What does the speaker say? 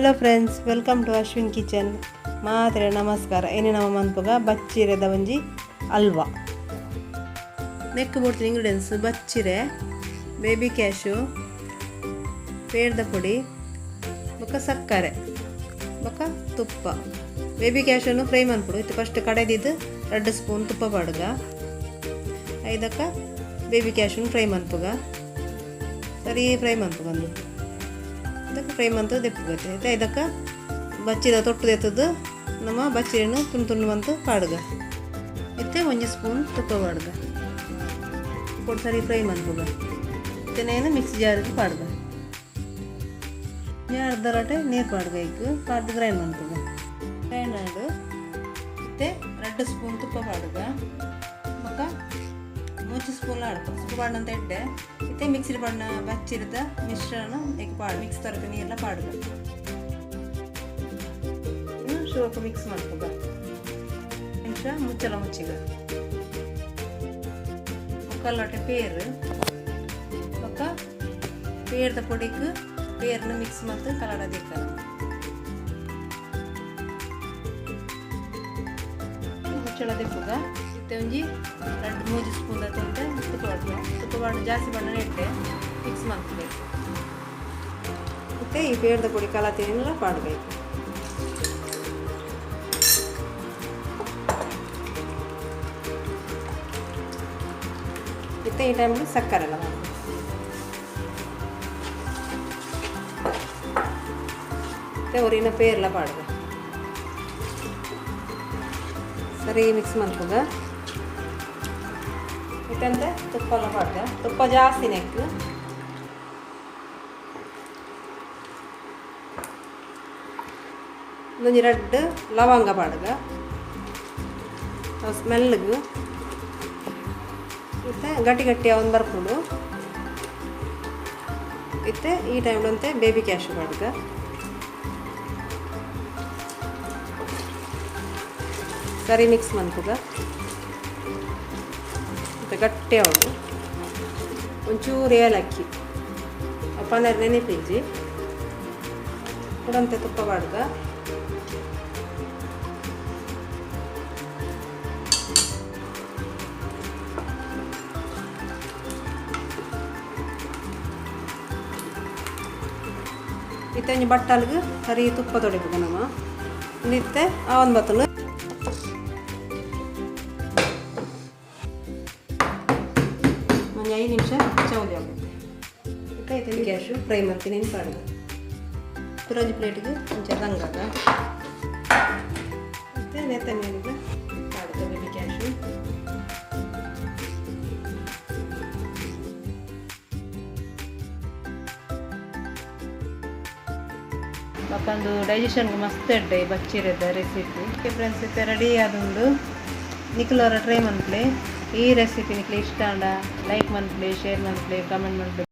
Hello friends, welcome to Ashwin kitchen. ಮಾತ್ರೆ ನಮಸ್ಕಾರ. ಏನೇ ನಮ್ಮ ಮನ್ಪುಗ ಬಚ್ಚಿರೆದ ಒಂಜಿ ಹಲ್ವಾ ನೆಕ್ ಬಿಡ್ತೀನಿ. ಇಂಗ್ರೀಡಿಯೆಂಟ್ಸ್: ಬಚ್ಚಿರೆ, ಬೇಬಿ ಕ್ಯಾಶು, ಪೇಡದ ಪುಡಿ, ಬೊಕ್ಕ ಸಕ್ಕರೆ, ಬೊಕ್ಕ ತುಪ್ಪ. ಬೇಬಿ ಕ್ಯಾಶನ್ನು ಫ್ರೈ ಮಾಡ್ಬಿಡು. ಇದು ಫಸ್ಟ್ ಕಡೆದಿದ್ದು 2 ಸ್ಪೂನ್ ತುಪ್ಪ ಪಾಡ್ಗ. ಐದಕ್ಕ ಬೇಬಿ ಕ್ಯಾಶನ್ನು ಫ್ರೈ ಮಾಡ್ಪುಗ. ಸರಿ ಫ್ರೈ ಮಾಡ್ಪುಗಂದು ಇದಕ್ಕೆ ಫ್ರೈ ಮಂತು ದೆಪ್ಪುಗತ್ತೆ. ಆಯ್ತಾ? ಇದಕ್ಕೆ ಬಚ್ಚಿದ ತೊಟ್ಟು ಎತ್ತದು ನಮ್ಮ ಬಚ್ಚಿರನ್ನು ತುಂಡು ಬಂತು ಪಾಡ್ಗ. ಇತ್ತೆ 1 ಸ್ಪೂನ್ ತುಪ್ಪ ಪಾಡ್ಗ ಕೊಟ್ಟು ಸರಿ ಫ್ರೈ ಮಾಡ್ಪುಗ. ಇತ್ತೇನೇನು ಮಿಕ್ಸಿ ಜಾರಿಗೆ ಪಾಡ್ಗ. ಅರ್ಧ ಲೋಟ ನೀರು ಪಾಡ್ಗ. ಈಗ ಪಾಡ್ದು ಗ್ರೈಂಡ್ ಮಾಡ್ಪುಗ. ಗ್ರೈಂಡ್ ಮಾಡು. ಇತ್ತೆ 2 ಸ್ಪೂನ್ ತುಪ್ಪ ಪಾಡ್ಗ. ಬೊಕ್ಕ 3 ಸ್ಪೂನ್ ಆಡ್ಬೇಕು. ತುಪ್ಪ ಪಾಡಂತ ಇಡ್ಡೆ. ಇತ್ತೆ ಮಿಕ್ಸಿ ಪಾಡಿನ ಬಚ್ಚಿರದ ಮಿಶ್ರಣ ಈಗ ಪಾಡು ಮಿಕ್ಸ್ ತರಕ ನೀರೆಲ್ಲ ಪಾಡ್ಗ. ಸ್ವಲ್ಪ ಮಿಕ್ಸ್ ಮಾಡ್ಕೋಗ. ನಿಮಿಷ ಮುಚ್ಚಲ ಮುಚ್ಚಿಗ. ಮುಕ್ಕಲ್ಲೊಟ್ಟೆ ಪೇರು ಬೊಕ್ಕ ಪೇರದ ಪೊಡಿಗೆ ಪೇರನ್ನ ಮಿಕ್ಸ್ ಮತ್ತು ಕಲಡ ದಿಕ್ಕ ಮುಚ್ಚಳ ದಿಪ್ಪುಗ. ಇತ್ತೆ ಒಂಜಿ 2-3 ಸ್ಪೂನ್ ತುಂಟೆ ತುಪ್ಪ ಪಾಡ್ಗ. ತುಪ್ಪ ಪಾಡು ಜಾಸ್ತಿ ಬಣ್ಣ ಇಟ್ಟೆ ಮಿಕ್ಸ್ ಮಾಡ್ಕೋಬೇಕು. ಮತ್ತು ಈ ಪೇಡದ ಪುಡಿ ಕಲಾತಿನೆಲ್ಲ ಪಾಡಬೇಕು. ಮತ್ತು ಈ ಟೈಮಲ್ಲಿ ಸಕ್ಕರೆ ಎಲ್ಲ ಮಾಡಬೇಕು. ಮತ್ತು ಹೊರಿನ ಪೇರೆಲ್ಲ ಪಾಡ್ಬೇಕು. ಸರಿ ಮಿಕ್ಸ್ ಮಾಡ್ಕೋಗ. ಇತ್ತಂತೆ ತುಪ್ಪ ಎಲ್ಲ ಪಾಡ್ಗ. ತುಪ್ಪ ಜಾಸ್ತಿ ನೆಕ್ಕು. ಒಂಜಿ 2 ಲವಂಗ ಪಾಡ್ಗ ಸ್ಮೆಲ್ಗೆ. ಮತ್ತು ಗಟ್ಟಿ ಗಟ್ಟಿ ಅವನು ಬರ್ಕೊಂಡು ಇತ್ತೆ ಈ ಟೈಮ್ಲಂತೆ ಬೇಬಿ ಕ್ಯಾಶು ಪಾಡ್ಗ. ಸರಿ ಮಿಕ್ಸ್ ಮಾಡ್ಕೋಗ. ಮತ್ತು ಗಟ್ಟಿ ಅವಳು ಒಂಚೂರು ಏಲಕ್ಕಿ ಪನ್ನೀರ್ ನೆನೆಪಿಜ್ಜಿ ಕೊಡಂತೆ ತುಪ್ಪ ಪಾಡ್ಗ. ಇತ್ತೆ ಬಟ್ಟಲ್ಗೆ ಸರಿ ತುಪ್ಪ ತೊಡಿಬೇಕು ನಮ್ಮ ನಿತ್ತೆ ಅವನ್ ಬತ್ತಲು ಒಂದು 5 ನಿಮಿಷ ಚೌಲಿ ಆಗುತ್ತೆ. ಇತ್ತೆ ಕ್ಯಾಶು ಫ್ರೈ ಮಾಡ್ತೀನಿ ಪಾಡ್ಗ. ಪುರಂಜಿ ಪ್ಲೇಟಿಗೆ ಒಂಚೂರು ರಂಗಾಗ ಮತ್ತು ನೆತ್ತ ನೀರಿಗೆ ಪಾಡ್ಗ ಬೇಬಿ ಕ್ಯಾಶು. ಮಕ್ಕಂದು ಡೈಜೆಷನ್ಗೆ ಮಸ್ತ್ ಇಡ್ಡೆ ಬಚ್ಚಿರದ ರೆಸಿಪಿ. ಫ್ರೆಂಡ್ಸ್ ಇತ್ತೆ ರೆಡಿ ಆದುಂಡು. ನಿಖಲರ ಟ್ರೈ ಮನ್ಪ್ಲೆ ಈ ರೆಸಿಪಿ ನಿಖಲು ಇಷ್ಟ ಅಂಡ ಲೈಕ್ ಮನ್ಪ್ಲೆ, ಶೇರ್ ಮನ್ಪ್ಲೆ, ಕಮೆಂಟ್ ಮನ್ಪ್ಲೆ.